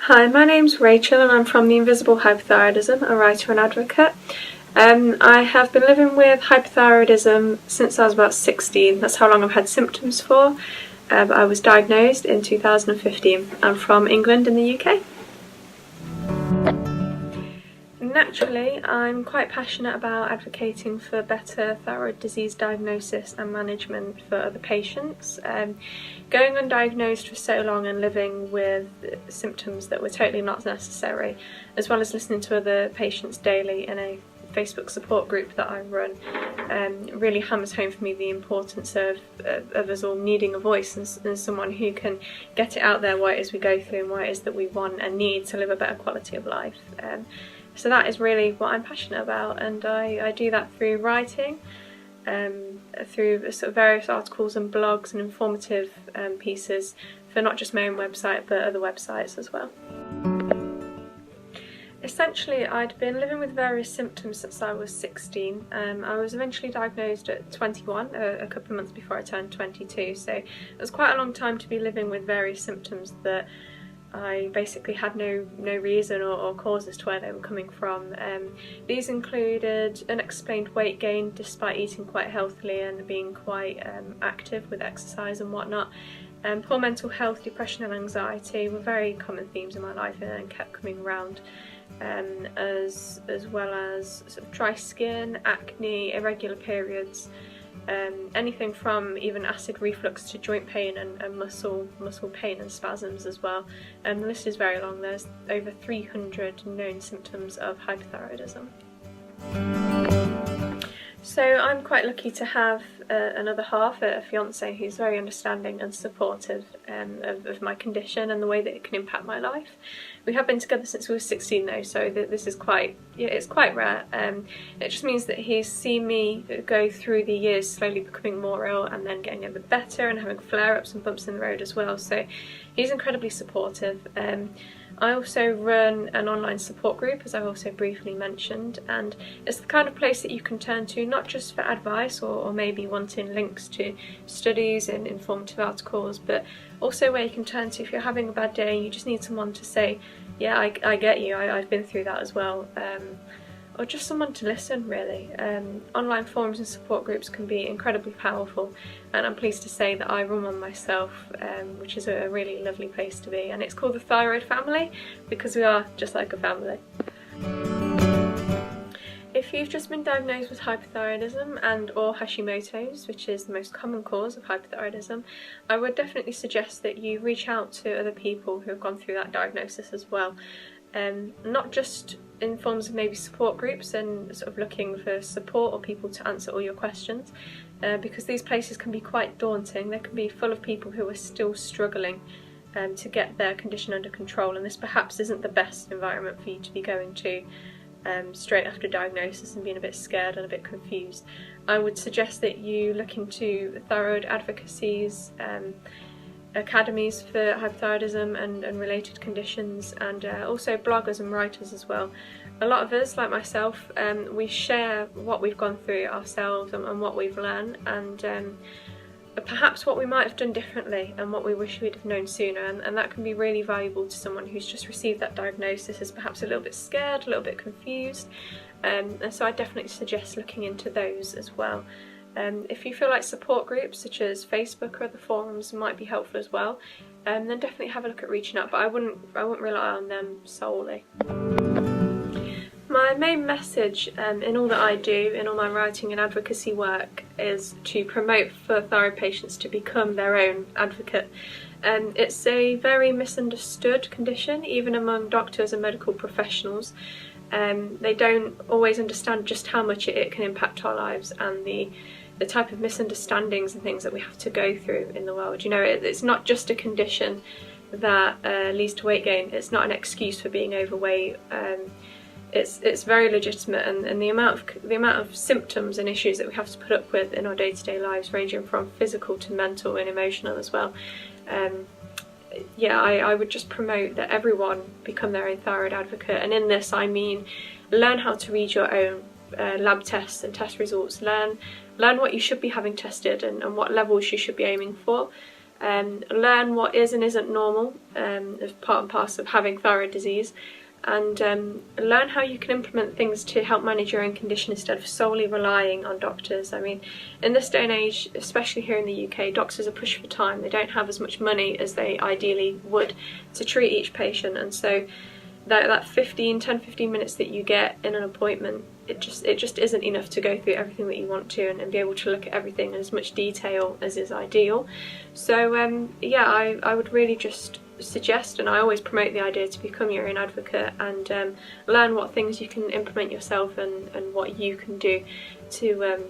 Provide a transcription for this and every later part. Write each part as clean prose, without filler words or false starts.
Hi, my name's Rachel and I'm from The Invisible Hypothyroidism, a writer and advocate. I have been living with hypothyroidism since I was about 16. That's how long I've had symptoms for. I was diagnosed in 2015. I'm from England in the UK. Naturally, I'm quite passionate about advocating for better thyroid disease diagnosis and management for other patients. Going undiagnosed for so long and living with symptoms that were totally not necessary, as well as listening to other patients daily in a Facebook support group that I run, really hammers home for me the importance of us all needing a voice and someone who can get it out there what it is we go through and what it is that we want and need to live a better quality of life. So that is really what I'm passionate about, and I do that through writing, through sort of various articles and blogs and informative pieces for not just my own website but other websites as well. Essentially, I'd been living with various symptoms since I was 16. I was eventually diagnosed at 21, a couple of months before I turned 22, so it was quite a long time to be living with various symptoms that I basically had no reason or cause as to where they were coming from. These included unexplained weight gain despite eating quite healthily and being quite active with exercise and whatnot. Poor mental health, depression and anxiety were very common themes in my life and kept coming around, as well as sort of dry skin, acne, irregular periods, anything from even acid reflux to joint pain and muscle pain and spasms as well. The list is very long. There's over 300 known symptoms of hypothyroidism. So I'm quite lucky to have another half, a fiance, who's very understanding and supportive of my condition and the way that it can impact my life. We have been together since we were 16 though, so this is quite rare. It just means that he's seen me go through the years slowly becoming more ill and then getting a bit better and having flare-ups and bumps in the road as well, so he's incredibly supportive. I also run an online support group, as I've also briefly mentioned, and it's the kind of place that you can turn to not just for advice or maybe wanting links to studies and informative articles, but also where you can turn to if you're having a bad day and you just need someone to say, yeah, I get you, I've been through that as well, or just someone to listen, really. Online forums and support groups can be incredibly powerful, and I'm pleased to say that I run one myself, which is a really lovely place to be, and it's called the Thyroid Family because we are just like a family. If you've just been diagnosed with hypothyroidism and or Hashimoto's, which is the most common cause of hypothyroidism, I would definitely suggest that you reach out to other people who have gone through that diagnosis as well. Not just in forms of maybe support groups and sort of looking for support or people to answer all your questions, because these places can be quite daunting. They can be full of people who are still struggling to get their condition under control, and this perhaps isn't the best environment for you to be going to straight after diagnosis and being a bit scared and a bit confused. I would suggest that you look into thyroid advocacies, academies for hypothyroidism and related conditions, and also bloggers and writers as well. A lot of us, like myself, we share what we've gone through ourselves and what we've learned, and perhaps what we might have done differently and what we wish we'd have known sooner, and that can be really valuable to someone who's just received that diagnosis, is perhaps a little bit scared, a little bit confused, and so I definitely suggest looking into those as well. If you feel like support groups such as Facebook or other forums might be helpful as well, then definitely have a look at reaching out, but I wouldn't rely on them solely. My main message in all that I do, in all my writing and advocacy work, is to promote for thyroid patients to become their own advocate. It's a very misunderstood condition, even among doctors and medical professionals. They don't always understand just how much it can impact our lives and the type of misunderstandings and things that we have to go through in the world. You know, it's not just a condition that leads to weight gain. It's not an excuse for being overweight. It's very legitimate, and the amount of symptoms and issues that we have to put up with in our day-to-day lives, ranging from physical to mental and emotional as well. Yeah, I would just promote that everyone become their own thyroid advocate, and in this I mean learn how to read your own lab tests and test results, learn what you should be having tested and what levels you should be aiming for, learn what is and isn't normal as part and parcel of having thyroid disease, and learn how you can implement things to help manage your own condition instead of solely relying on doctors. I mean, in this day and age, especially here in the UK, doctors are pushed for time. They don't have as much money as they ideally would to treat each patient, and so that 10-15 minutes that you get in an appointment, it just isn't enough to go through everything that you want to and be able to look at everything in as much detail as is ideal. So yeah, I would really just suggest, and I always promote the idea, to become your own advocate and learn what things you can implement yourself and what you can do to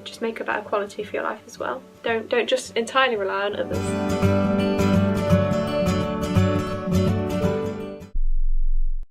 just make a better quality for your life as well. Don't just entirely rely on others.